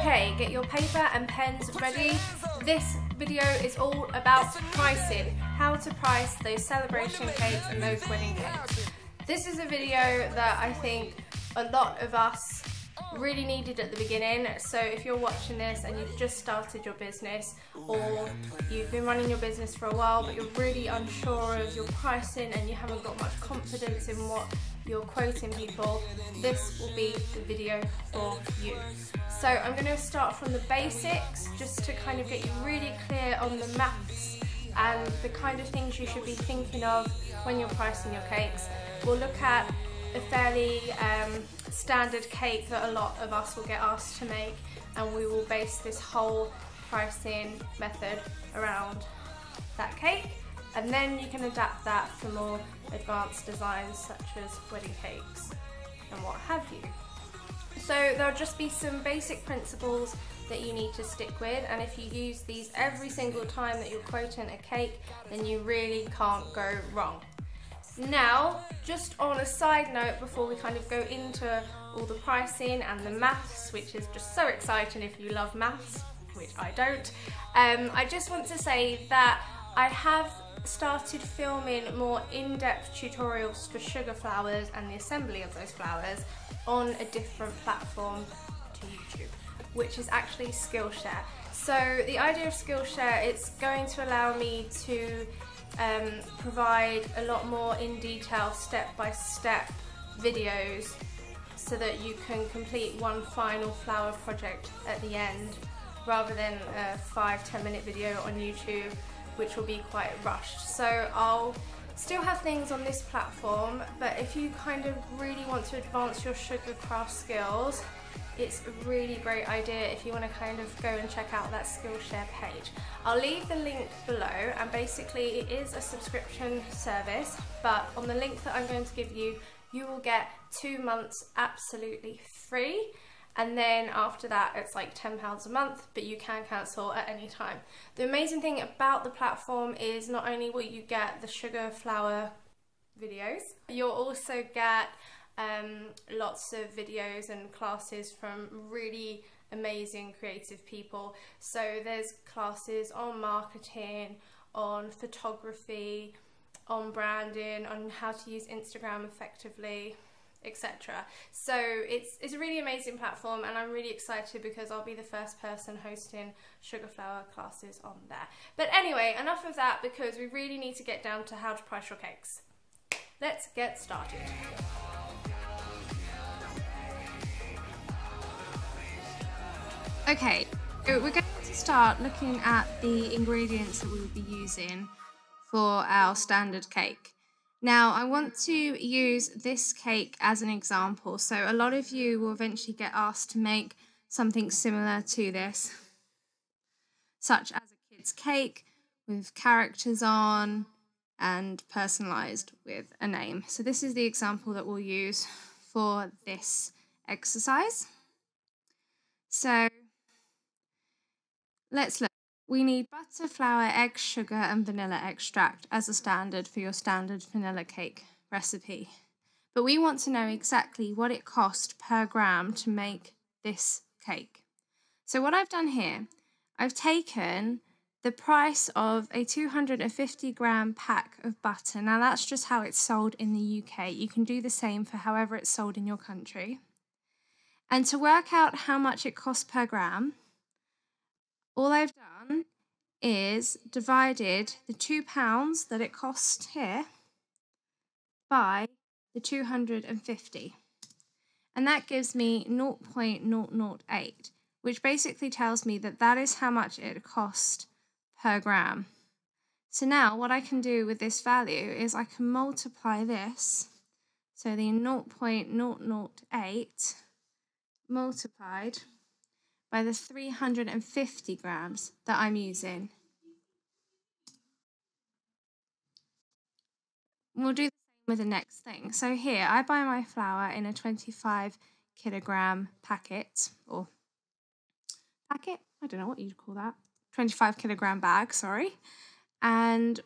Okay, get your paper and pens ready. This video is all about pricing, how to price those celebration cakes and those wedding cakes. This is a video that I think a lot of us really needed at the beginning. So if you're watching this and you've just started your business, or you've been running your business for a while but you're really unsure of your pricing and you haven't got much confidence in what you're quoting people, this will be the video for you. So I'm going to start from the basics just to kind of get you really clear on the maths and the kind of things you should be thinking of when you're pricing your cakes. We'll look at a fairly standard cake that a lot of us will get asked to make, and we will base this whole pricing method around that cake, and then you can adapt that for more advanced designs such as wedding cakes and what have you. So there'll just be some basic principles that you need to stick with, and if you use these every single time that you're quoting a cake, then you really can't go wrong. Now, just on a side note before we kind of go into all the pricing and the maths, which is just so exciting if you love maths, which I don't, I just want to say that I have started filming more in-depth tutorials for sugar flowers and the assembly of those flowers on a different platform to YouTube, which is actually Skillshare. So the idea of Skillshare, it's going to allow me to provide a lot more in detail step-by-step videos so that you can complete one final flower project at the end, rather than a 5-10 minute video on YouTube, which will be quite rushed. So I'll still have things on this platform, but if you kind of really want to advance your sugar craft skills, it's a really great idea if you want to kind of go and check out that Skillshare page. I'll leave the link below, and basically it is a subscription service, but on the link that I'm going to give you, you will get 2 months absolutely free, and then after that it's like £10 a month, but you can cancel at any time. The amazing thing about the platform is not only will you get the sugar flower videos, you'll also get lots of videos and classes from really amazing creative people. So there's classes on marketing, on photography, on branding, on how to use Instagram effectively, etc. So it's a really amazing platform, and I'm really excited because I'll be the first person hosting sugar flower classes on there. But anyway, enough of that, because we really need to get down to how to price your cakes. Let's get started. Okay, so we're going to start looking at the ingredients that we will be using for our standard cake. Now, I want to use this cake as an example. So a lot of you will eventually get asked to make something similar to this, such as a kid's cake with characters on and personalised with a name. So this is the example that we'll use for this exercise. So let's look. We need butter, flour, eggs, sugar and vanilla extract as a standard for your standard vanilla cake recipe. But we want to know exactly what it cost per gram to make this cake. So what I've done here, I've taken the price of a 250 gram pack of butter. Now that's just how it's sold in the UK. You can do the same for however it's sold in your country. And to work out how much it costs per gram, all I've done is divided the £2 that it costs here by the 250. And that gives me 0.008, which basically tells me that that is how much it cost per gram. So now what I can do with this value is I can multiply this, so the 0.008 multiplied by the 350 grams that I'm using. We'll do the same with the next thing. So here, I buy my flour in a 25 kilogram packet, or packet? I don't know what you'd call that. 25 kilogram bag, sorry. And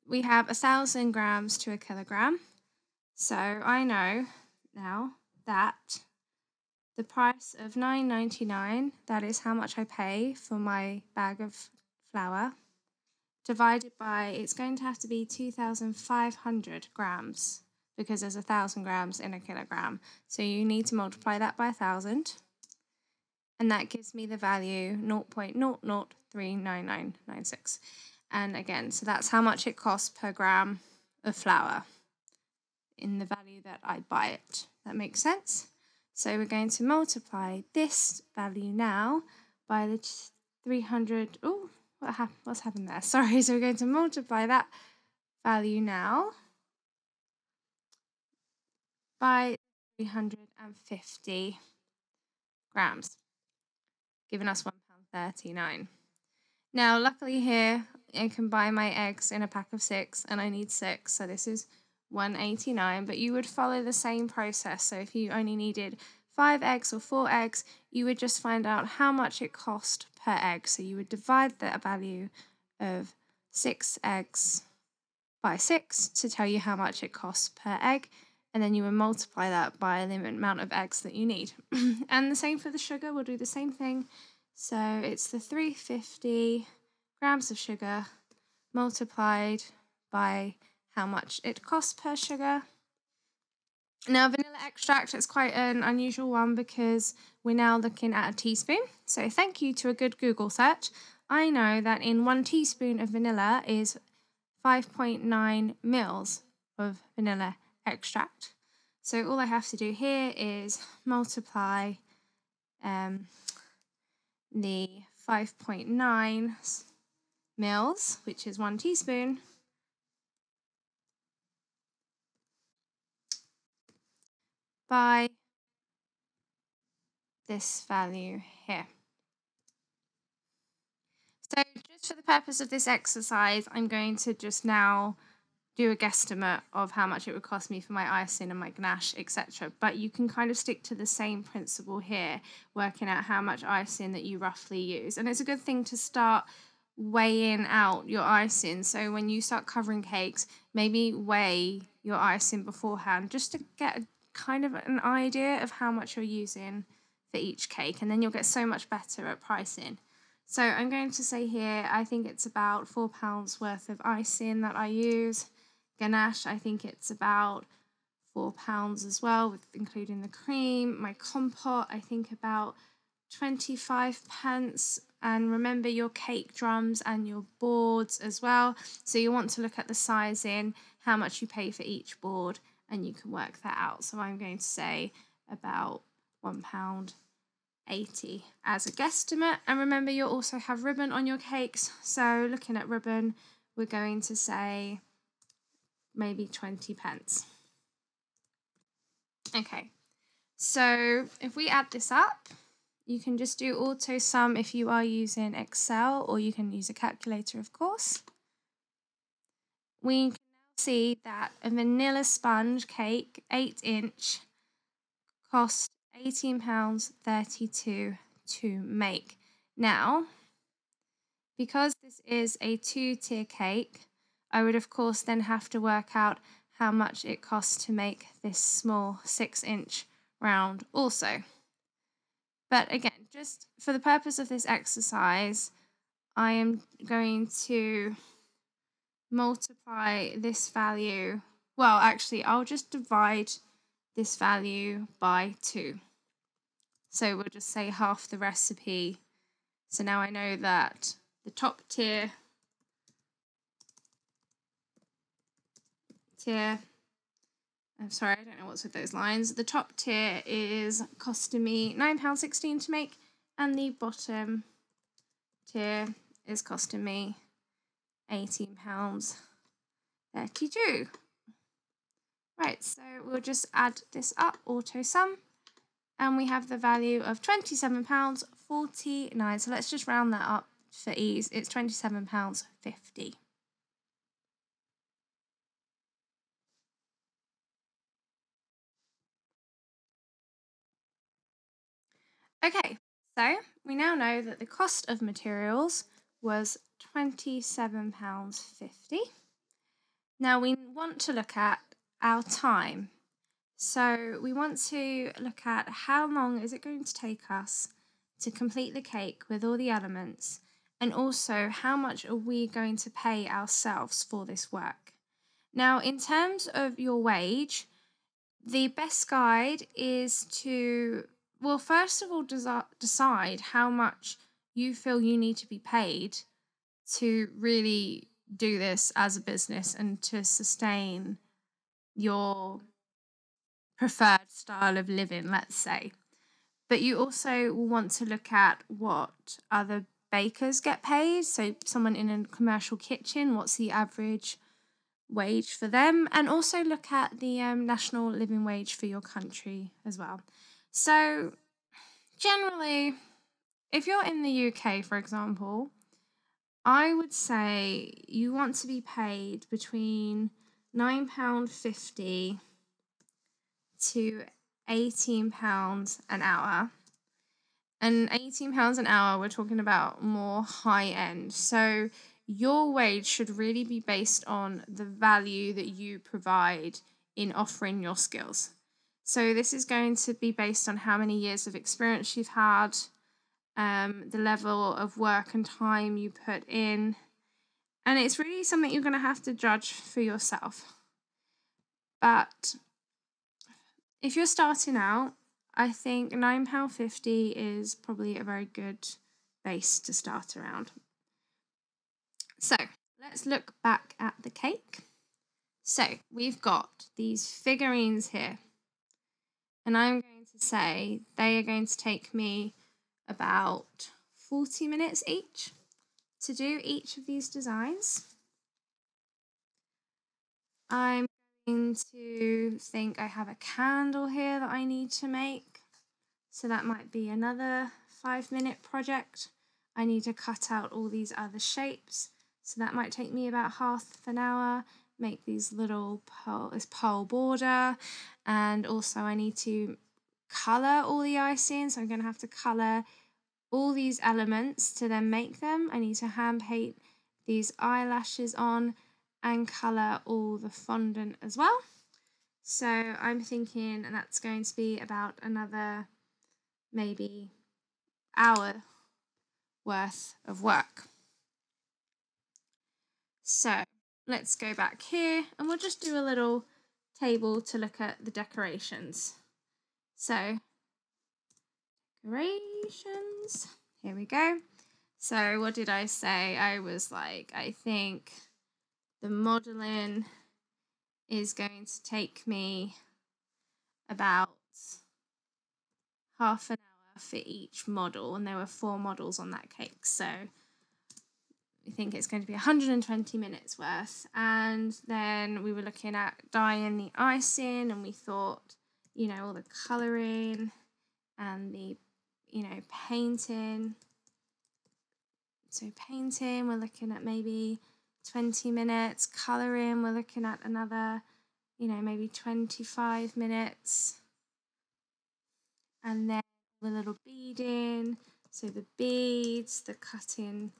we have 1,000 grams to a kilogram. So I know now that the price of $9.99, that is how much I pay for my bag of flour, divided by, it's going to have to be 2,500 grams because there's 1,000 grams in a kilogram. So you need to multiply that by 1,000, and that gives me the value 0.00399996. And again, so that's how much it costs per gram of flour in the value that I buy it. That makes sense? So we're going to multiply this value now by the 300. Oh, what's happened there? Sorry. So we're going to multiply that value now by 350 grams, giving us £1.39. Now, luckily here, I can buy my eggs in a pack of 6, and I need 6, so this is $1.89, but you would follow the same process. So if you only needed 5 eggs or 4 eggs, you would just find out how much it cost per egg. So you would divide the value of 6 eggs by 6 to tell you how much it costs per egg, and then you would multiply that by the amount of eggs that you need. And the same for the sugar, we'll do the same thing. So it's the 350 grams of sugar multiplied by how much it costs per sugar. Now, vanilla extract is quite an unusual one because we're now looking at a teaspoon. So thank you to a good Google search, I know that in 1 teaspoon of vanilla is 5.9 mils of vanilla extract. So all I have to do here is multiply the 5.9 mils, which is 1 teaspoon, by this value here. So just for the purpose of this exercise, I'm going to just now do a guesstimate of how much it would cost me for my icing and my ganache, etc. But you can kind of stick to the same principle here, working out how much icing that you roughly use. And it's a good thing to start weighing out your icing. So when you start covering cakes, maybe weigh your icing beforehand just to get kind of an idea of how much you're using for each cake, and then you'll get so much better at pricing. So I'm going to say here, I think it's about £4 worth of icing that I use. Ganache, I think it's about £4 as well, with including the cream. My compote, I think about 25 pence. And remember your cake drums and your boards as well. So you want to look at the sizing, how much you pay for each board, and you can work that out. So I'm going to say about £1.80 as a guesstimate. And remember, you'll also have ribbon on your cakes. So looking at ribbon, we're going to say maybe 20 pence. Okay, so if we add this up, you can just do auto sum if you are using Excel, or you can use a calculator, of course. We can now see that a vanilla sponge cake, 8-inch, cost £18.32 to make. Now, because this is a 2-tier cake, I would of course then have to work out how much it costs to make this small 6-inch round also. But again, just for the purpose of this exercise, I am going to multiply this value. Well, actually, I'll just divide this value by 2. So we'll just say half the recipe. So now I know that the top tier, I'm sorry, I don't know what's with those lines. The top tier is costing me £9.16 to make, and the bottom tier is costing me £18.32. Right, so we'll just add this up, auto sum, and we have the value of £27.49. So let's just round that up for ease. It's £27.50. Okay, so we now know that the cost of materials was £27.50. Now we want to look at our time. So we want to look at how long is it going to take us to complete the cake with all the elements, and also how much are we going to pay ourselves for this work. Now, in terms of your wage, the best guide is to, well, first of all, decide how much you feel you need to be paid to really do this as a business and to sustain your preferred style of living, let's say. But you also will want to look at what other bakers get paid. So, someone in a commercial kitchen, what's the average wage for them? And also look at the national living wage for your country as well. So, generally, if you're in the UK, for example, I would say you want to be paid between £9.50 to £18 an hour. And £18 an hour, we're talking about more high end. So your wage should really be based on the value that you provide in offering your skills. So this is going to be based on how many years of experience you've had, the level of work and time you put in. And it's really something you're going to have to judge for yourself. But if you're starting out, I think £9.50 is probably a very good base to start around. So let's look back at the cake. So we've got these figurines here, and I'm going to say they are going to take me about 40 minutes each to do each of these designs. I'm going to think I have a candle here that I need to make. So that might be another 5-minute project. I need to cut out all these other shapes. So that might take me about half an hour. Make these little this pearl border. And also I need to colour all the icing. So I'm going to have to colour all these elements to then make them. I need to hand paint these eyelashes on and colour all the fondant as well. So I'm thinking that's going to be about another maybe hour worth of work. So let's go back here and we'll just do a little table to look at the decorations. So decorations, here we go. So what did I say? I was like, I think the modelling is going to take me about half an hour for each model, and there were 4 models on that cake, so we think it's going to be 120 minutes worth. And then we were looking at dyeing the icing, and we thought, you know, all the colouring and the, you know, painting. So painting, we're looking at maybe 20 minutes. Colouring, we're looking at another, you know, maybe 25 minutes. And then the little beading, so the beads, the cutting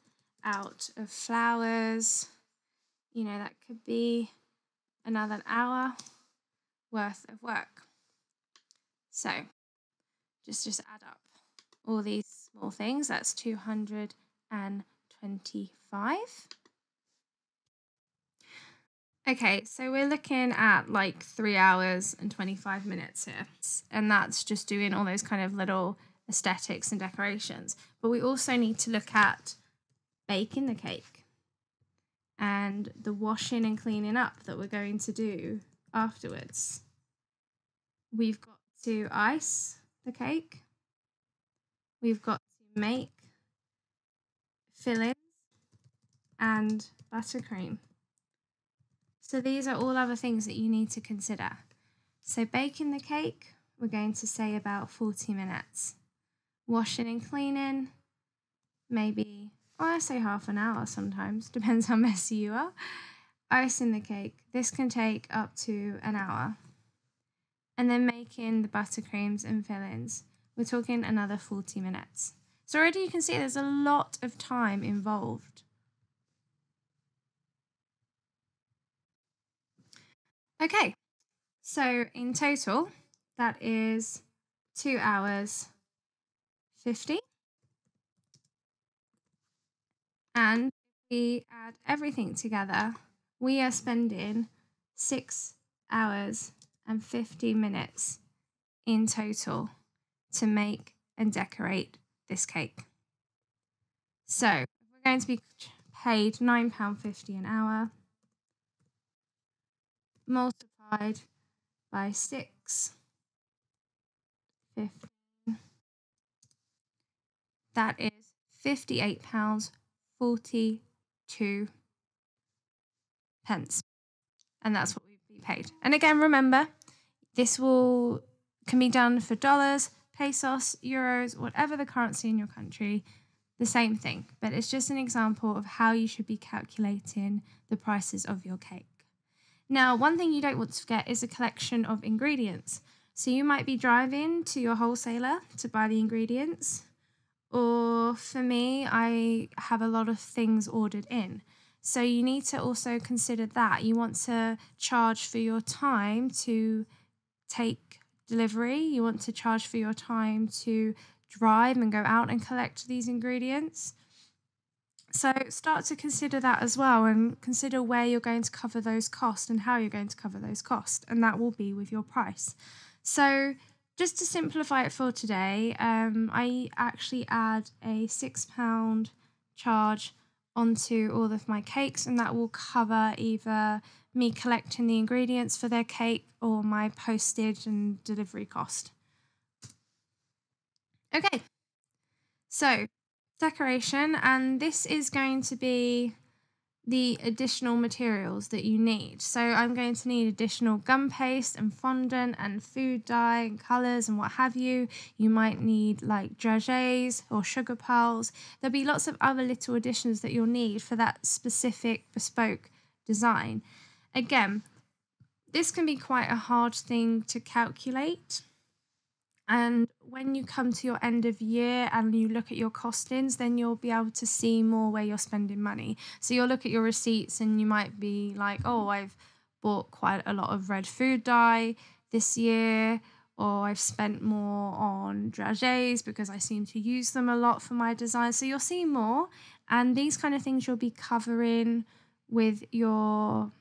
out of flowers, you know, that could be another hour worth of work. So just add up all these small things. That's 225. Okay, so we're looking at like 3 hours and 25 minutes here. And that's just doing all those kind of little aesthetics and decorations. But we also need to look at baking the cake and the washing and cleaning up that we're going to do afterwards. We've got to ice the cake. We've got to make fillings and buttercream. So these are all other things that you need to consider. So baking the cake, we're going to say about 40 minutes. Washing and cleaning, maybe, I say half an hour sometimes, depends how messy you are. Icing the cake, this can take up to an hour. And then making the buttercreams and fillings, we're talking another 40 minutes. So already you can see there's a lot of time involved. Okay, So in total, that is 2 hours 50. And if we add everything together, we are spending 6 hours and 50 minutes in total to make and decorate this cake. So we're going to be paid £9.50 an hour, multiplied by 6.15. That is £58.42. And that's what we'd be paid. And again, remember, this can be done for dollars, pesos, euros, whatever the currency in your country, the same thing. But it's just an example of how you should be calculating the prices of your cake. Now, one thing you don't want to forget is a collection of ingredients. So you might be driving to your wholesaler to buy the ingredients. Or for me, I have a lot of things ordered in. So you need to also consider that. You want to charge for your time to take delivery. You want to charge for your time to drive and go out and collect these ingredients. So start to consider that as well, and consider where you're going to cover those costs and how you're going to cover those costs, and that will be with your price. So just to simplify it for today, I actually add a £6 charge onto all of my cakes, and that will cover either me collecting the ingredients for their cake or my postage and delivery cost. Okay, so decoration, and this is going to be the additional materials that you need. So I'm going to need additional gum paste and fondant and food dye and colours and what have you. You might need like dragées or sugar pearls. There'll be lots of other little additions that you'll need for that specific bespoke design. Again, this can be quite a hard thing to calculate. And when you come to your end of year and you look at your costings, then you'll be able to see more where you're spending money. So you'll look at your receipts and you might be like, oh, I've bought quite a lot of red food dye this year, or I've spent more on dragées because I seem to use them a lot for my design. So you'll see more, and these kind of things you'll be covering with they'll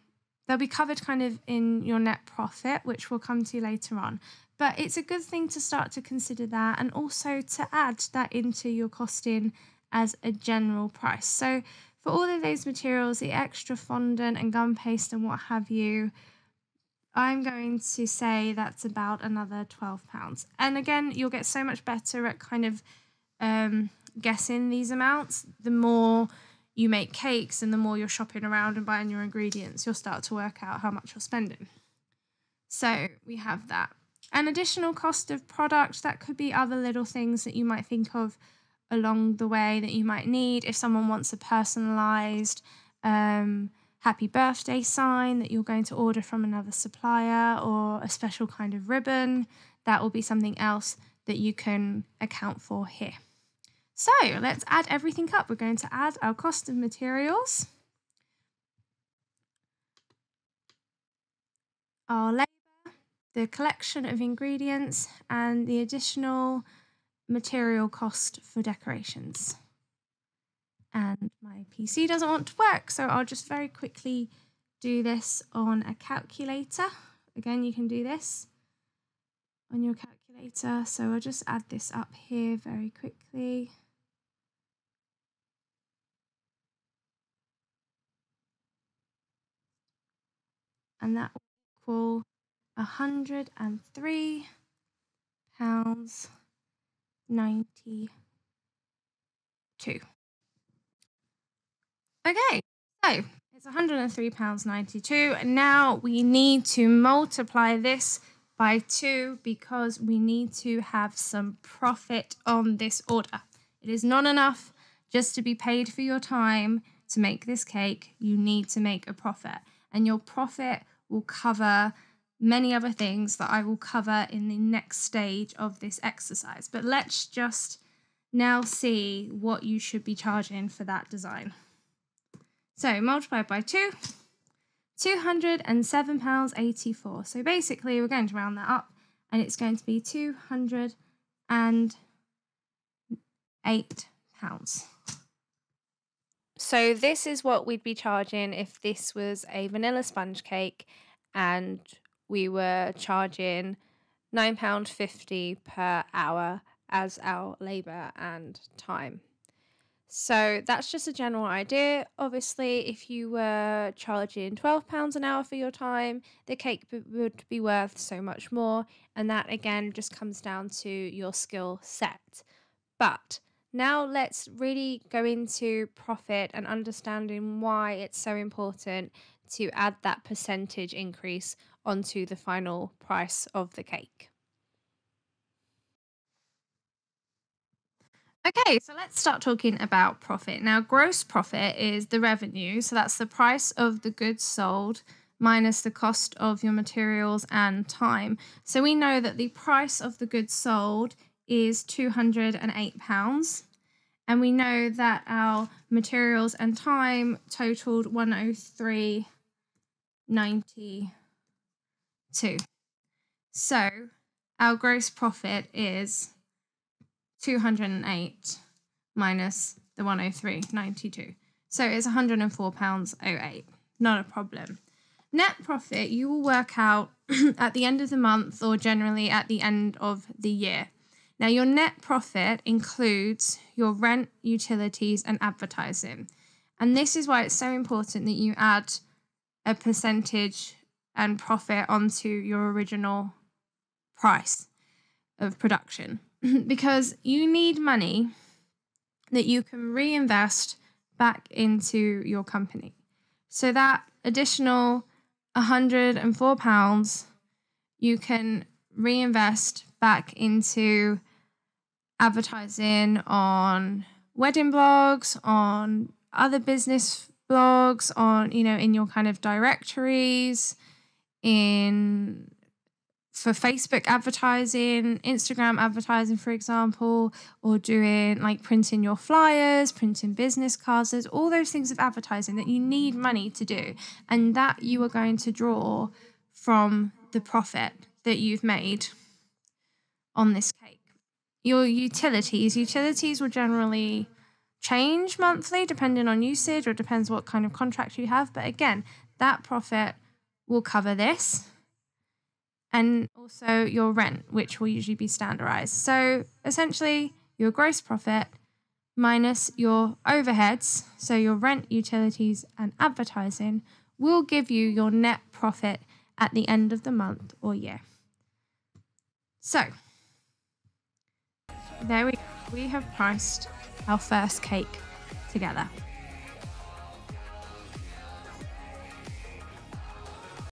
be covered kind of in your net profit, which we'll come to later on. But it's a good thing to start to consider that, and also to add that into your costing as a general price. So for all of those materials, the extra fondant and gum paste and what have you, I'm going to say that's about another £12. And again, you'll get so much better at kind of guessing these amounts. The more you make cakes and the more you're shopping around and buying your ingredients, you'll start to work out how much you're spending. So we have that. An additional cost of product, that could be other little things that you might think of along the way that you might need. If someone wants a personalised happy birthday sign that you're going to order from another supplier, or a special kind of ribbon, that will be something else that you can account for here. So let's add everything up. We're going to add our cost of materials, our labour, the collection of ingredients, and the additional material cost for decorations. And my PC doesn't want to work, so I'll just very quickly do this on a calculator. Again, you can do this on your calculator. So I'll just add this up here very quickly. And that will equal £103.92. Okay, so it's £103.92. And now we need to multiply this by 2 because we need to have some profit on this order. It is not enough just to be paid for your time to make this cake. You need to make a profit, and your profit will cover many other things that I will cover in the next stage of this exercise. But let's just now see what you should be charging for that design. So multiply by 2, £207.84. So basically we're going to round that up and it's going to be £208. So this is what we'd be charging if this was a vanilla sponge cake and we were charging £9.50 per hour as our labour and time. So that's just a general idea. Obviously, if you were charging £12 an hour for your time, the cake would be worth so much more. And that again just comes down to your skill set. But now let's really go into profit and understanding why it's so important to add that percentage increase onto the final price of the cake. Okay, so let's start talking about profit. Now, gross profit is the revenue, so that's the price of the goods sold minus the cost of your materials and time. So we know that the price of the goods sold is £208, and we know that our materials and time totaled £103.92. So our gross profit is 208 minus the 103.92. So it's £104.08. Not a problem. Net profit you will work out at the end of the month or generally at the end of the year. Now your net profit includes your rent, utilities and advertising. And this is why it's so important that you add a percentage and profit onto your original price of production. Because you need money that you can reinvest back into your company. So that additional £104 you can reinvest back into advertising on wedding blogs, on other business blogs, on, in your kind of directories, for Facebook advertising, Instagram advertising, for example, or doing like printing your flyers, printing business cards. There's all those things of advertising that you need money to do, and that you are going to draw from the profit that you've made on this cake. Your utilities will generally change monthly depending on usage, or depends what kind of contract you have. But again, that profit will cover this. And also your rent, which will usually be standardized. So essentially, your gross profit minus your overheads, so your rent, utilities, and advertising, will give you your net profit at the end of the month or year. So there we go. We have priced our first cake together.